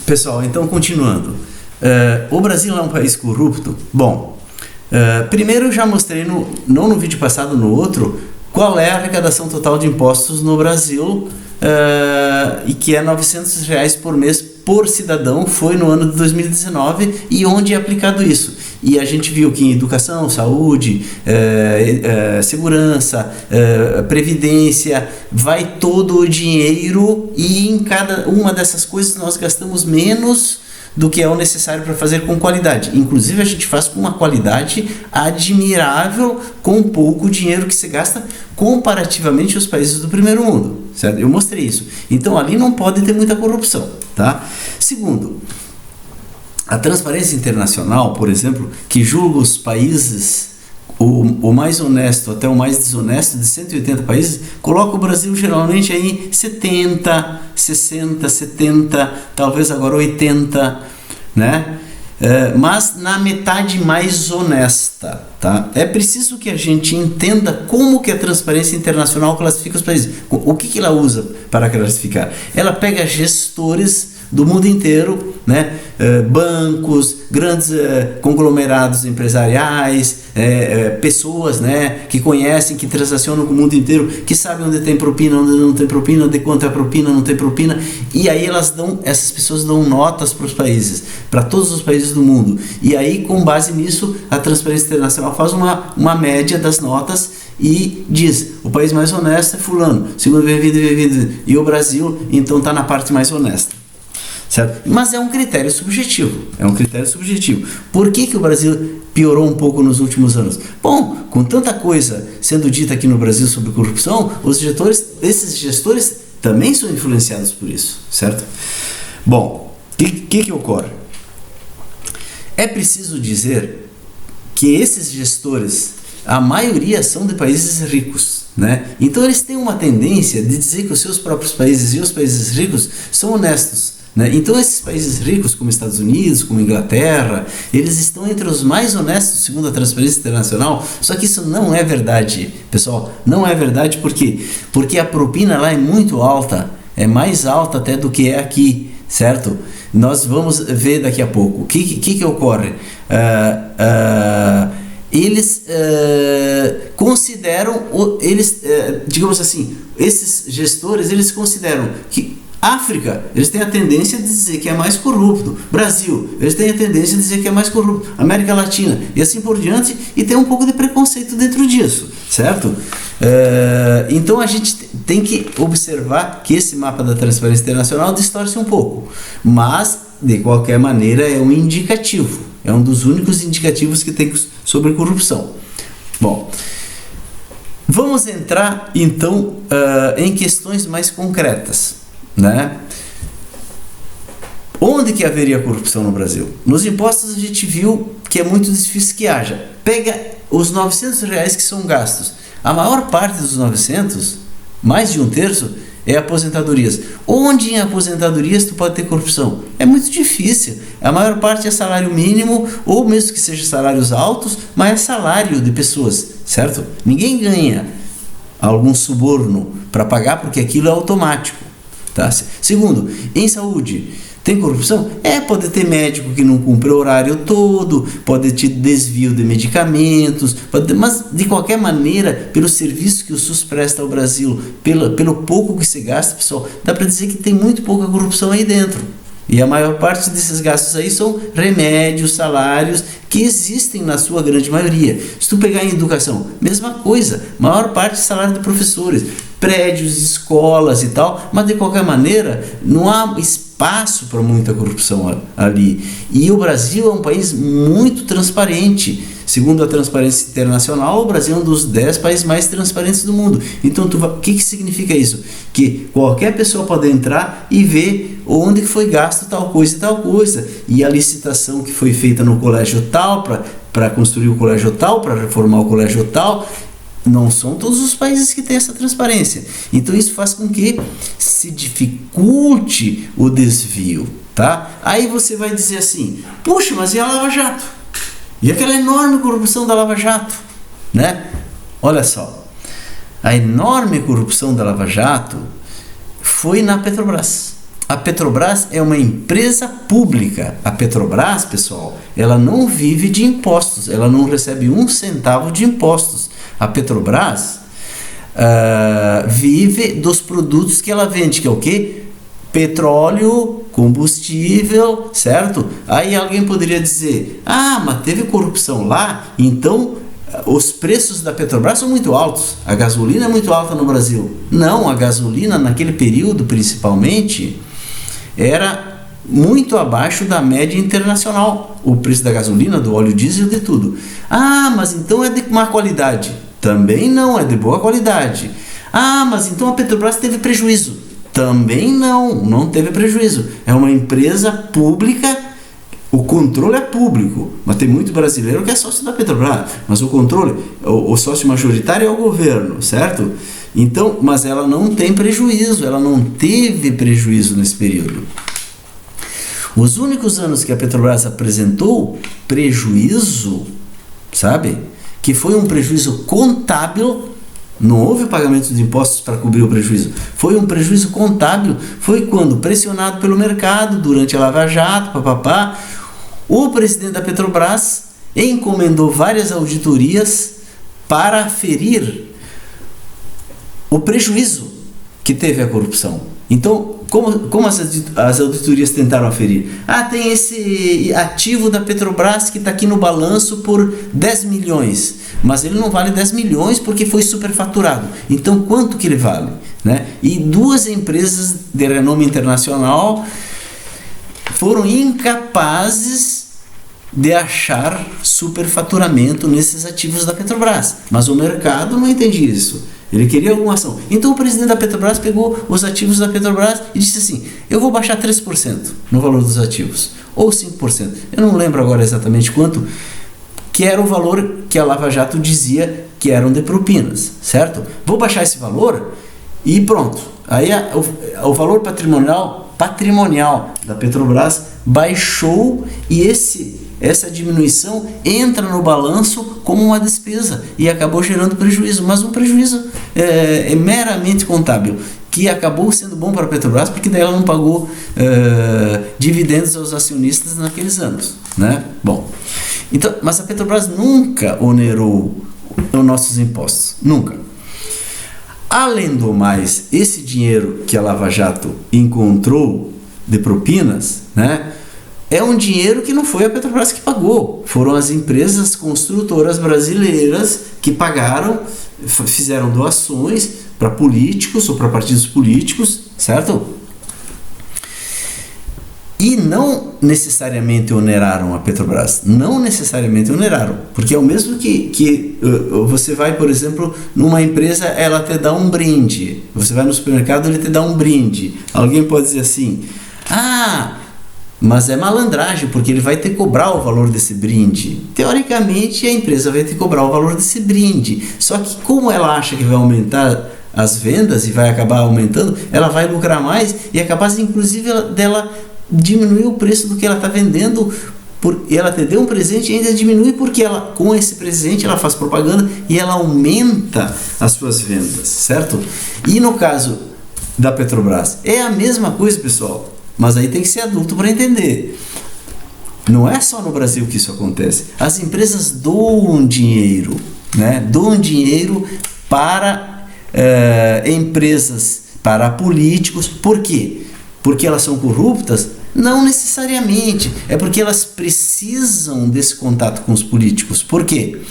Pessoal, então continuando. O Brasil é um país corrupto? Bom, primeiro eu já mostrei, não no vídeo passado, no outro, qual é a arrecadação total de impostos no Brasil, e que é R$900 por mês por cidadão, foi no ano de 2019, e onde é aplicado isso. E a gente viu que em educação, saúde, segurança, previdência, vai todo o dinheiro, e em cada uma dessas coisas nós gastamos menos do que é o necessário para fazer com qualidade. Inclusive a gente faz com uma qualidade admirável, com pouco dinheiro que se gasta comparativamente aos países do primeiro mundo, certo? Eu mostrei isso. Então ali não pode ter muita corrupção, tá? Segundo, a Transparência Internacional, por exemplo, que julga os países, o mais honesto até o mais desonesto, de 180 países, coloca o Brasil geralmente aí 70, 60, 70, talvez agora 80, né? Mas na metade mais honesta, tá? É preciso que a gente entenda como que a Transparência Internacional classifica os países. O que ela usa para classificar? Ela pega gestores do mundo inteiro, né? Bancos, grandes conglomerados empresariais, pessoas, né? Que conhecem, que transacionam com o mundo inteiro, que sabem onde tem propina, onde não tem propina, onde quanto é propina, não tem propina, e aí essas pessoas dão notas para os países, para todos os países do mundo, e aí com base nisso a Transparência Internacional faz uma média das notas e diz, o país mais honesto é fulano, segundo e o Brasil então está na parte mais honesta. Certo? Mas é um critério subjetivo. Por que o Brasil piorou um pouco nos últimos anos? Bom, com tanta coisa sendo dita aqui no Brasil sobre corrupção, esses gestores também são influenciados por isso, certo? Bom, o que ocorre? É preciso dizer que esses gestores, a maioria são de países ricos, né? Então eles têm uma tendência de dizer que os seus próprios países e os países ricos são honestos. Então esses países ricos, como Estados Unidos, como Inglaterra, eles estão entre os mais honestos segundo a Transparência Internacional. Só que isso não é verdade, pessoal, não é verdade. Por quê? Porque a propina lá é muito alta, é mais alta até do que é aqui, certo? Nós vamos ver daqui a pouco. O que ocorre? Eles consideram, digamos assim, esses gestores, eles consideram que África, eles têm a tendência de dizer que é mais corrupto. Brasil, eles têm a tendência de dizer que é mais corrupto. América Latina, e assim por diante, e tem um pouco de preconceito dentro disso, certo? Então a gente tem que observar que esse mapa da Transparência Internacional distorce um pouco, mas de qualquer maneira é um indicativo, é um dos únicos indicativos que tem sobre corrupção. Bom, vamos entrar então em questões mais concretas, né? Onde que haveria corrupção no Brasil? Nos impostos a gente viu que é muito difícil que haja. Pega os R$900 que são gastos. A maior parte dos 900, mais de um terço, é aposentadorias. Onde em aposentadorias tu pode ter corrupção? É muito difícil. A maior parte é salário mínimo, ou mesmo que seja salários altos, mas é salário de pessoas, certo? Ninguém ganha algum suborno para pagar porque aquilo é automático. Tá? Segundo, em saúde, tem corrupção? Pode ter médico que não cumpre o horário todo, pode ter desvio de medicamentos, mas de qualquer maneira, pelo serviço que o SUS presta ao Brasil, pelo pouco que se gasta, pessoal, dá para dizer que tem muito pouca corrupção aí dentro. E a maior parte desses gastos aí são remédios, salários, que existem na sua grande maioria. Se tu pegar em educação, mesma coisa, maior parte é salário de professores, prédios, escolas e tal, mas de qualquer maneira não há espaço para muita corrupção ali. E o Brasil é um país muito transparente. Segundo a Transparência Internacional, o Brasil é um dos 10 países mais transparentes do mundo. Então, o que significa isso? Que qualquer pessoa pode entrar e ver onde foi gasto tal coisa e tal coisa. E a licitação que foi feita no colégio tal, para construir o colégio tal, para reformar o colégio tal. Não são todos os países que têm essa transparência. Então isso faz com que se dificulte o desvio, tá? Aí você vai dizer assim, puxa, mas e a Lava Jato? E aquela enorme corrupção da Lava Jato, né? Olha só, a enorme corrupção da Lava Jato foi na Petrobras. a Petrobras é uma empresa pública. A Petrobras, pessoal, ela não vive de impostos, ela não recebe um centavo de impostos. A Petrobras vive dos produtos que ela vende, que é o quê? Petróleo, combustível, certo? Aí alguém poderia dizer, mas teve corrupção lá, então os preços da Petrobras são muito altos, a gasolina é muito alta no Brasil. Não, a gasolina naquele período principalmente era muito abaixo da média internacional, o preço da gasolina, do óleo diesel, de tudo. Mas então é de má qualidade. Também não, é de boa qualidade. Mas então a Petrobras teve prejuízo. Também não teve prejuízo. É uma empresa pública, o controle é público, mas tem muito brasileiro que é sócio da Petrobras, mas o controle, o sócio majoritário é o governo, certo? Então, mas ela não tem prejuízo, ela não teve prejuízo nesse período. Os únicos anos que a Petrobras apresentou prejuízo, sabe? Que foi um prejuízo contábil, não houve pagamento de impostos para cobrir o prejuízo, foi um prejuízo contábil, foi quando, pressionado pelo mercado, durante a Lava Jato, o presidente da Petrobras encomendou várias auditorias para aferir o prejuízo que teve a corrupção. Então, como as auditorias tentaram aferir? Tem esse ativo da Petrobras que está aqui no balanço por 10 milhões, mas ele não vale 10 milhões porque foi superfaturado. Então, quanto que ele vale? Né? E duas empresas de renome internacional foram incapazes de achar superfaturamento nesses ativos da Petrobras, mas o mercado não entendia isso. Ele queria alguma ação. Então o presidente da Petrobras pegou os ativos da Petrobras e disse assim, eu vou baixar 3% no valor dos ativos, ou 5%, eu não lembro agora exatamente quanto, que era o valor que a Lava Jato dizia que eram de propinas, certo? Vou baixar esse valor e pronto. Aí o valor patrimonial da Petrobras baixou e essa diminuição entra no balanço como uma despesa e acabou gerando prejuízo, mas um prejuízo meramente contábil, que acabou sendo bom para a Petrobras porque daí ela não pagou dividendos aos acionistas naqueles anos, né? Bom, então, mas a Petrobras nunca onerou os nossos impostos, nunca. Além do mais, esse dinheiro que a Lava Jato encontrou de propinas, né, é um dinheiro que não foi a Petrobras que pagou, foram as empresas construtoras brasileiras que pagaram, fizeram doações para políticos ou para partidos políticos, certo? E não necessariamente oneraram a Petrobras, não necessariamente oneraram, porque é o mesmo que você vai, por exemplo, numa empresa, ela te dá um brinde, você vai no supermercado, ele te dá um brinde, alguém pode dizer assim, mas é malandragem, porque ele vai te cobrar o valor desse brinde. Teoricamente, a empresa vai te cobrar o valor desse brinde. Só que como ela acha que vai aumentar as vendas e vai acabar aumentando, ela vai lucrar mais e é capaz, inclusive, dela diminuir o preço do que ela está vendendo. Ela te deu um presente e ainda diminui porque ela, com esse presente ela faz propaganda e ela aumenta as suas vendas, certo? E no caso da Petrobras, é a mesma coisa, pessoal. Mas aí tem que ser adulto para entender. Não é só no Brasil que isso acontece. As empresas doam dinheiro, né? Doam dinheiro para empresas, para políticos. Por quê? Porque elas são corruptas? Não necessariamente. É porque elas precisam desse contato com os políticos. Por quê?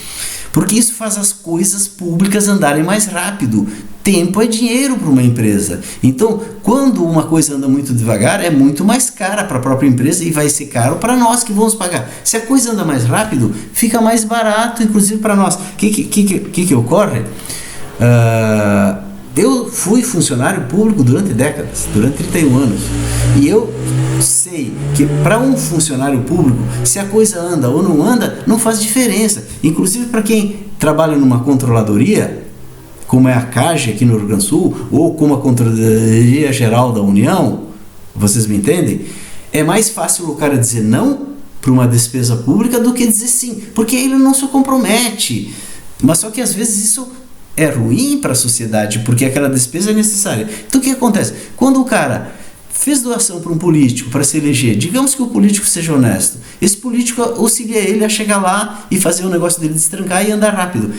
Porque isso faz as coisas públicas andarem mais rápido. Tempo é dinheiro para uma empresa. Então, quando uma coisa anda muito devagar, é muito mais cara para a própria empresa e vai ser caro para nós que vamos pagar. Se a coisa anda mais rápido, fica mais barato, inclusive para nós. O que ocorre? Eu fui funcionário público durante décadas, durante 31 anos. E eu sei que para um funcionário público, se a coisa anda ou não anda, não faz diferença. Inclusive para quem trabalha numa controladoria, como é a CAGE aqui no Rio Grande do Sul, ou como a Controladoria Geral da União, vocês me entendem? É mais fácil o cara dizer não para uma despesa pública do que dizer sim, porque ele não se compromete. Mas só que às vezes isso é ruim para a sociedade, porque aquela despesa é necessária. Então o que acontece? Quando o cara fez doação para um político para se eleger, digamos que o político seja honesto, esse político auxilia ele a chegar lá e fazer o negócio dele destrancar e andar rápido.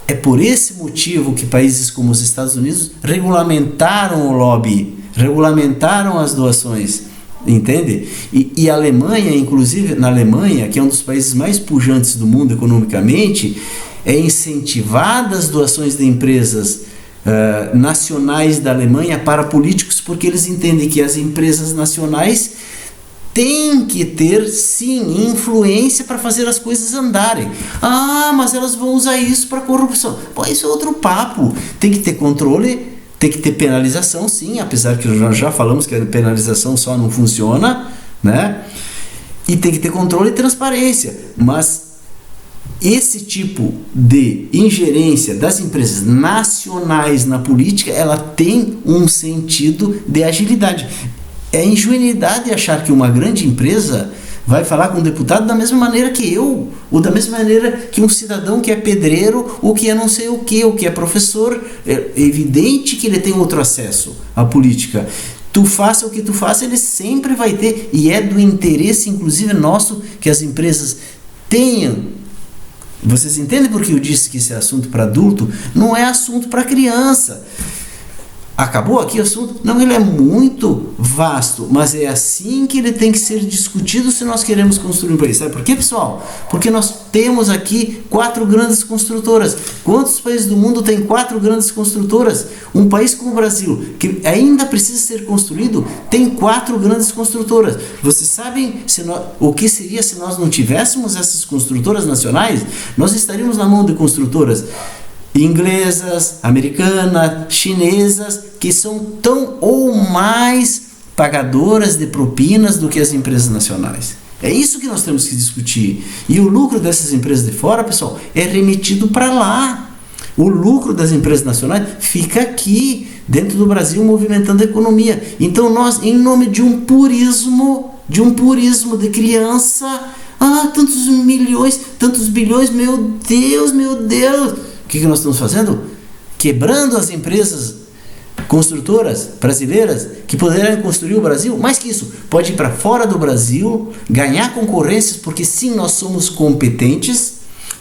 É por esse motivo que países como os Estados Unidos regulamentaram o lobby, regulamentaram as doações, entende? E a Alemanha, inclusive, na Alemanha, que é um dos países mais pujantes do mundo economicamente, é incentivada as doações de empresas nacionais da Alemanha para políticos, porque eles entendem que as empresas nacionais têm que ter, sim, influência para fazer as coisas andarem. Ah, mas elas vão usar isso para corrupção. Pô, isso é outro papo. Tem que ter controle, tem que ter penalização, sim, apesar que nós já falamos que a penalização só não funciona, né? E tem que ter controle e transparência. Mas esse tipo de ingerência das empresas nacionais na política, ela tem um sentido de agilidade. É ingenuidade achar que uma grande empresa vai falar com um deputado da mesma maneira que eu, ou da mesma maneira que um cidadão que é pedreiro, ou que é não sei o que, ou que é professor. É evidente que ele tem outro acesso à política. Tu faça o que tu faça, ele sempre vai ter, e é do interesse, inclusive nosso, que as empresas tenham. Vocês entendem por que eu disse que esse é assunto para adulto? Não é assunto para criança. Acabou aqui o assunto? Não, ele é muito vasto, mas é assim que ele tem que ser discutido se nós queremos construir um país. Sabe por quê, pessoal? Porque nós temos aqui 4 grandes construtoras. Quantos países do mundo têm 4 grandes construtoras? Um país como o Brasil, que ainda precisa ser construído, tem 4 grandes construtoras. Vocês sabem o que seria se nós não tivéssemos essas construtoras nacionais? Nós estaríamos na mão de construtoras inglesas, americanas, chinesas, que são tão ou mais pagadoras de propinas do que as empresas nacionais. É isso que nós temos que discutir. E o lucro dessas empresas de fora, pessoal, é remetido para lá. O lucro das empresas nacionais fica aqui, dentro do Brasil, movimentando a economia. Então nós, em nome de um purismo de criança, tantos milhões, tantos bilhões, meu Deus, o que nós estamos fazendo? Quebrando as empresas construtoras brasileiras que poderiam construir o Brasil. Mais que isso, pode ir para fora do Brasil, ganhar concorrências, porque sim, nós somos competentes,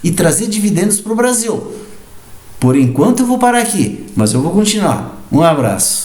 e trazer dividendos para o Brasil. Por enquanto eu vou parar aqui, mas eu vou continuar. Um abraço.